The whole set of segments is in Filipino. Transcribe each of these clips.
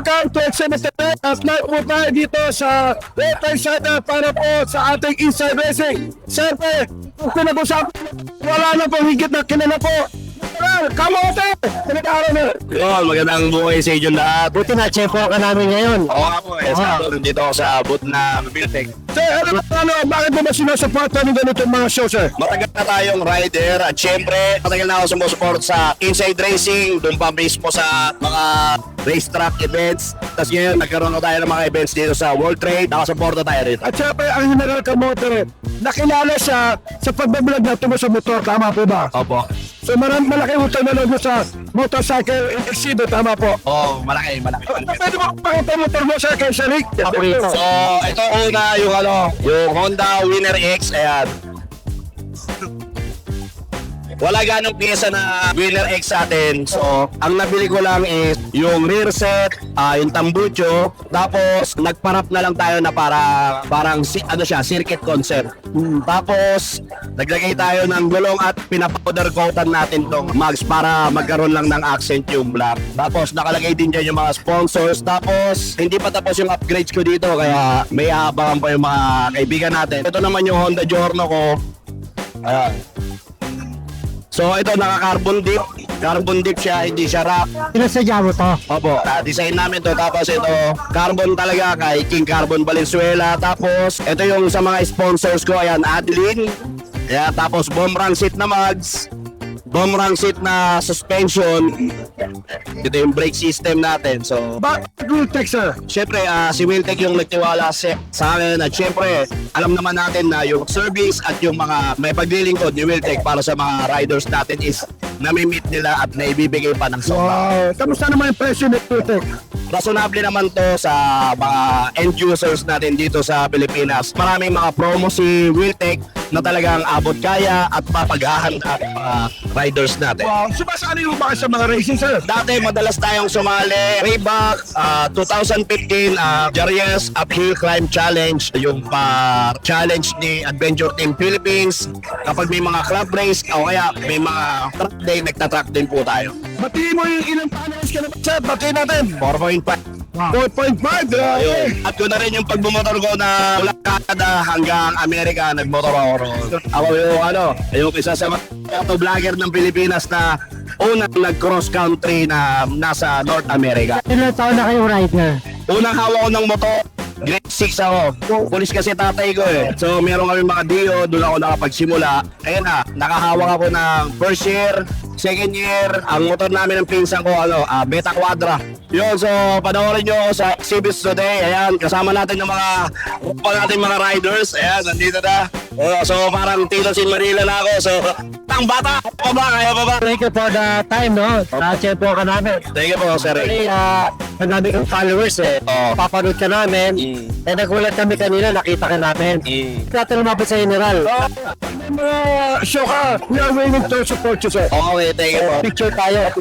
welcome to Exhibition at live po tayo dito sa Western Side para po sa ating Inside Racing. Siyempre, kung pinag-usapan, wala na po higit na kilala po. Kamote! Pinag-aaral na. Yun, magandang buhay sa inyo lahat. Buti na, chepo ka namin ngayon. Oo nga po, nandito ako sa booth na building. Sir, bakit mo ba sinusupport ng ganitong mga show, sir? Matagal na tayong rider at syempre, matagal na ako sumusupport sa Inside Racing, doon pa mismo sa mga racetrack events. Tapos ngayon, nagkaroon na tayo ng mga events dito sa World Trade, nakasuporta tayo rito. At syempre, ang General Kamote, nakilala siya sa pagbablog na tungkol sa motor, tama po ba? Opo. So malaki utang na loob mo sa motorcycle exhibit, tama po? Oo, malaki. Pwede mo pakita motor mo sa kay Sharik? So, ito una yung Honda Winner X, ayan. Wala ganong pyesa na Winner X sa atin. So, ang nabili ko lang is yung rear set, yung tambucho, tapos nagparap na lang tayo na parang circuit concert. Tapos, naglagay tayo ng gulong at pinapowder coatan natin tong mags para magkaroon lang ng accent yung black. Tapos, nakalagay din dyan yung mga sponsors. Tapos, hindi pa tapos yung upgrades ko dito kaya may aabangan pa yung mga kaibigan natin. Ito naman yung Honda Giorno ko. Ayan. So ito naka-carbon dip. Carbon dip siya, hindi siya wrap. Pinasadya mo to. Opo, design namin to. Tapos ito, carbon talaga kay King Carbon Valenzuela. Tapos ito yung sa mga sponsors ko, ayan, Adeline. Ayan, tapos bomb run seat na mags. Bomb run seat na suspension. Ito yung brake system natin. So, Bakit Wiltec, sir? syempre, si Wiltec yung nagtiwala sa akin at syempre, alam naman natin na yung service at yung mga may paglilingkod ni Wiltec para sa mga riders natin is nami-meet nila at naibibigay pa ng sobra. Wow, kamusta naman yung presyo ni Wiltec? Rationable naman to sa mga end users natin dito sa Pilipinas. Maraming mga promo si Wiltec na talagang abot kaya at mapaghahandaan ang mga riders natin. Wow, sumasali mo ba kayo sa mga racing, sir? Dati madalas tayong sumali, Reebok, 2015, Jarius Uphill Climb Challenge, yung challenge ni Adventure Team Philippines. Kapag may mga club race o kaya may mga track day, nagtatrack din po tayo. Batiin mo yung ilang panels ka naman, sir. Batiin natin. 4.5. 4.5, grabe. Ayun. At ko na rin yung pagbumotor ko na mula Canada hanggang Amerika, nagmotor ako ron. Ako yung isa sa mga vlogger ng Pilipinas na unang nag-cross country na nasa North America. Ilan taon na kayong rider? Unang hawak ko ng motor, grade 6 ako. Pulis kasi tatay ko eh. So meron kami mga dio, doon ako nakapagsimula. Ayun na, nakahawak ako ng first year, second year. Ang motor namin ng pinsan ko, Beta Quadra. Yun, so panoorin nyo ako sa exhibits today. Ayan, kasama natin ng mga riders. Ayan, nandito na. So parang Tito Sin Manila na ako. So, tang bata, kaya pa ba? Thank you for the time, no? Chepo ka namin. Thank you po, sir. Actually, ang dami kong followers eh. Oo. Papanood ka namin. Eh, nagulat kami kanina, nakita ka namin. Natin lumapit sa General. May mga show ka, we are willing to support you, sir. Okay, thank you po. Picture tayo.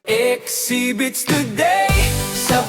Exhibits today sa